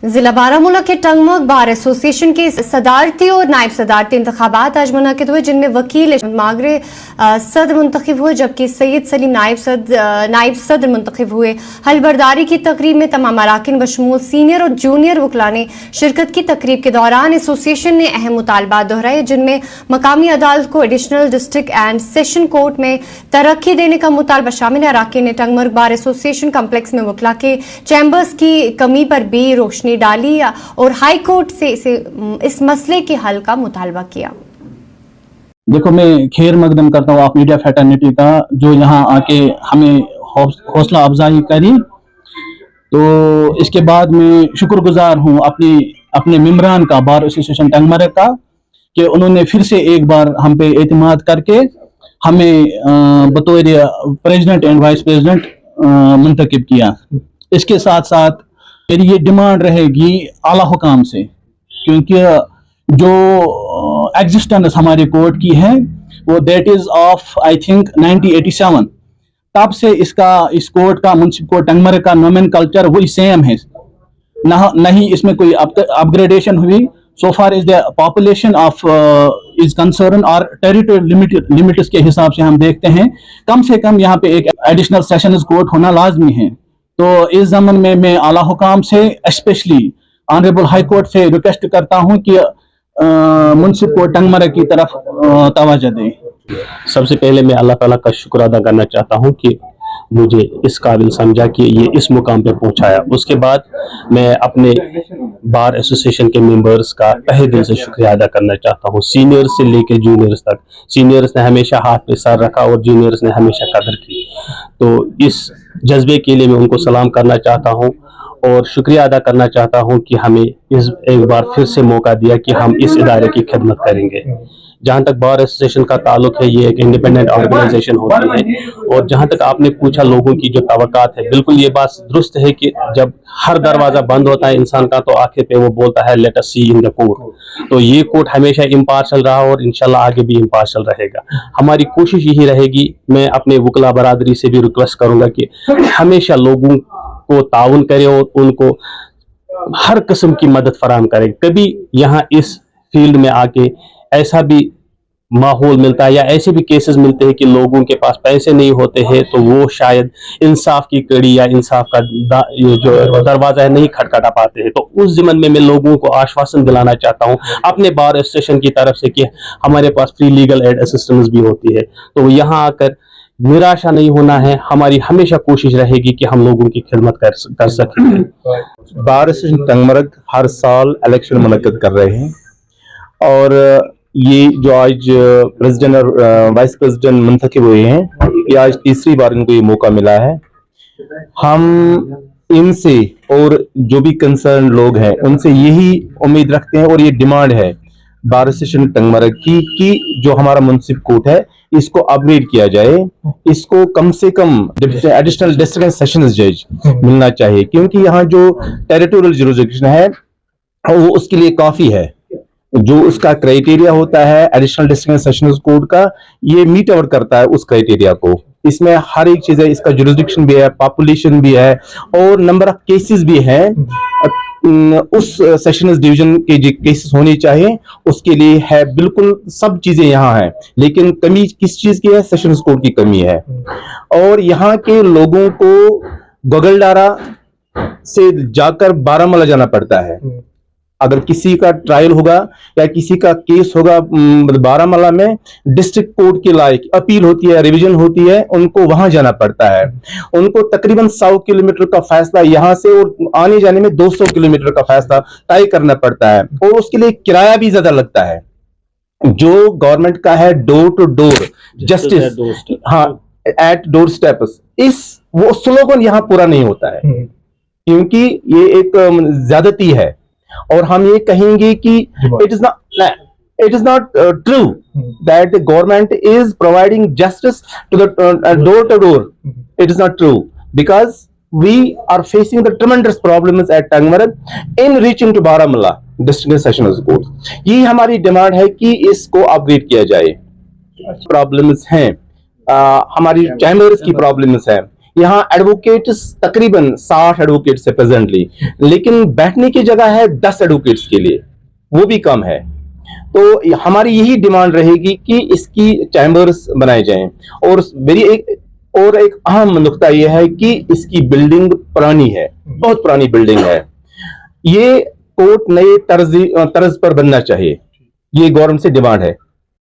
जिला बारामूला के Tangmarg bar association के सदारती और नायब सदारती इंतखाबात आज मुनक़िद हुए, जिनमें वकील मागरे सदर मुंतखब हुए जबकि सैयद सलीम नायब सदर मुंतखब हुए। हलबरदारी की तकरीब में तमाम अराकीन बशमूल सीनियर और जूनियर वकला ने शिरकत की। तकरीब के दौरान एसोसिएशन ने अहम मुतालबात दोहराए, जिनमें मकामी अदालत को additional district and session court में तरक्की देने का मुतालबा शामिल है। अराकीन ने टंगमर्ग बार एसोसिएशन कम्प्लेक्स में वकला के चैम्बर्स की कमी पर भी रोशनी डाली और हाई कोर्ट से इस मसले के हल का मुतालबा किया। देखो, मैं खैर मकदम करता हूँ आप मीडिया फैटर्निटी का, जो यहाँ आके हमें हौसला अफजाई करी। तो इसके बाद मैं शुक्रगुजार हूँ अपने मेंबरान का, बार एसोसिएशन टंगमर्ग का, कि उन्होंने फिर से एक बार हम पे एतमाद करके हमें बतौर प्रेसिडेंट एंड वाइस प्रेसिडेंट मुंतखब किया। इसके साथ साथ मेरी ये डिमांड रहेगी आला हुकाम से, क्योंकि जो एग्जिस्टेंस हमारे कोर्ट की है वो that is of I think 1987। तब से इस कोर्ट का मुंसिप कोर्ट टंगमर्ग का नोमेनकल्चर वही सेम है, नहीं इसमें कोई अपग्रेडेशन हुई। So far is the population of is concern और टेरिटोरियल लिमिट्स के हिसाब से हम देखते हैं कम से कम यहाँ पे एक एडिशनल सेशंस कोर्ट होना लाजमी है। तो इस जमन में मैं आला हुकाम से स्पेशली ऑनरेबल हाई कोर्ट से रिक्वेस्ट करता हूं कि मुंसिप कोर्ट टंगमर्ग की तरफ तवज्जो दें। सबसे पहले मैं अल्लाह ताला का शुक्र अदा करना चाहता हूं कि मुझे इस काबिल समझा कि ये इस मुकाम पे पहुंचाया। उसके बाद मैं अपने बार एसोसिएशन के मेंबर्स का तहे दिल से शुक्रिया अदा करना चाहता हूं, सीनियर्स से लेकर जूनियर्स तक। सीनियर्स ने हमेशा हाथ पे सर रखा और जूनियर्स ने हमेशा कदर की। तो इस जज्बे के लिए मैं उनको सलाम करना चाहता हूं और शुक्रिया अदा करना चाहता हूं कि हमें एक बार फिर से मौका दिया कि हम इस इदारे की खिदमत करेंगे। जहाँ तक बार एसोसिएशन का ताल्लुक है, ये एक इंडिपेंडेंट ऑर्गेनाइजेशन होती है। और जहाँ तक आपने पूछा लोगों की जो तवक्कात है, बिल्कुल ये बात दुरुस्त है कि जब हर दरवाजा बंद होता है इंसान का तो आखिर पे वो बोलता है let us see in the court. तो ये कोर्ट हमेशा इम्पार्शल रहा और इंशाल्लाह आगे भी इम्पार्शल रहेगा। हमारी कोशिश यही रहेगी। मैं अपने वकला बरादरी से भी रिक्वेस्ट करूंगा कि हमेशा लोगों को ताउन करे और उनको हर किस्म की मदद फराहम करे। कभी यहाँ इस फील्ड में आके ऐसा भी माहौल मिलता है या ऐसे भी केसेस मिलते हैं कि लोगों के पास पैसे नहीं होते हैं तो वो शायद इंसाफ की कड़ी या इंसाफ का जो दरवाजा है नहीं खटखटा पाते हैं। तो उस ज़िम्मन में मैं लोगों को आश्वासन दिलाना चाहता हूं अपने बार एसोसिएशन की तरफ से कि हमारे पास फ्री लीगल एड असिस्टेंस भी होती है। तो यहाँ आकर निराशा नहीं होना है, हमारी हमेशा कोशिश रहेगी कि हम लोगों की खिदमत कर सकें। बार एसोसिएशन टंगमर्ग हर साल इलेक्शन मुनक्किद कर रहे हैं और ये जो आज प्रेसिडेंट और वाइस प्रेसिडेंट मुंतखब हुए हैं, ये आज तीसरी बार इनको ये मौका मिला है। हम इनसे और जो भी कंसर्न लोग हैं उनसे यही उम्मीद रखते हैं और ये डिमांड है बार एसोसिएशन टंगमर्ग की कि जो हमारा मुंसिप कोर्ट है इसको अपग्रेड किया जाए। इसको कम से कम एडिशनल डिस्ट्रिक्ट एंड सेशंस जज मिलना चाहिए, क्योंकि यहाँ जो टेरिटोरियल जुरिसडिक्शन है वो उसके लिए काफी है। जो उसका क्राइटेरिया होता है additional district and sessions court का, ये मीट आउट करता है उस क्राइटेरिया को। इसमें हर एक चीज है, इसका जुरिसडिक्शन भी है, पॉपुलेशन भी है और नंबर ऑफ केसेस भी है। उस सेशंस डिवीजन के जो केसेस होने चाहिए उसके लिए है, बिल्कुल सब चीजें यहाँ है। लेकिन कमी किस चीज की है? सेशंस कोर्ट की कमी है। और यहाँ के लोगों को गगलडारा से जाकर बारामूला जाना पड़ता है। अगर किसी का ट्रायल होगा या किसी का केस होगा बारामूला में, डिस्ट्रिक्ट कोर्ट के लायक अपील होती है, रिवीजन होती है, उनको वहां जाना पड़ता है। उनको तकरीबन 100 किलोमीटर का फैसला यहाँ से और आने जाने में 200 किलोमीटर का फैसला तय करना पड़ता है और उसके लिए किराया भी ज्यादा लगता है। जो गवर्नमेंट का है डोर टू डोर जस्टिस, हाँ, एट डोर स्टेप्स, वो स्लोगन यहाँ पूरा नहीं होता है, क्योंकि ये एक ज्यादती है। और हम ये कहेंगे कि it is not true that the government is providing justice to the door to door. It is not true because we are facing the tremendous problems at Tangmarg in reaching to Baramulla district sessions court. ये हमारी demand है कि इसको upgrade किया जाए। Problems हैं, हमारी chambers की प्रॉब्लम्स हैं, यहाँ एडवोकेट्स तकरीबन 60 एडवोकेट्स है प्रेजेंटली, लेकिन बैठने की जगह है 10 एडवोकेट्स के लिए, वो भी कम है। तो हमारी यही डिमांड रहेगी कि इसकी चैम्बर्स बनाए जाएं। और मेरी एक अहम नुकता यह है कि इसकी बिल्डिंग पुरानी है, बहुत पुरानी बिल्डिंग है। ये कोर्ट नए तर्ज पर बनना चाहिए, ये गवर्नमेंट से डिमांड है।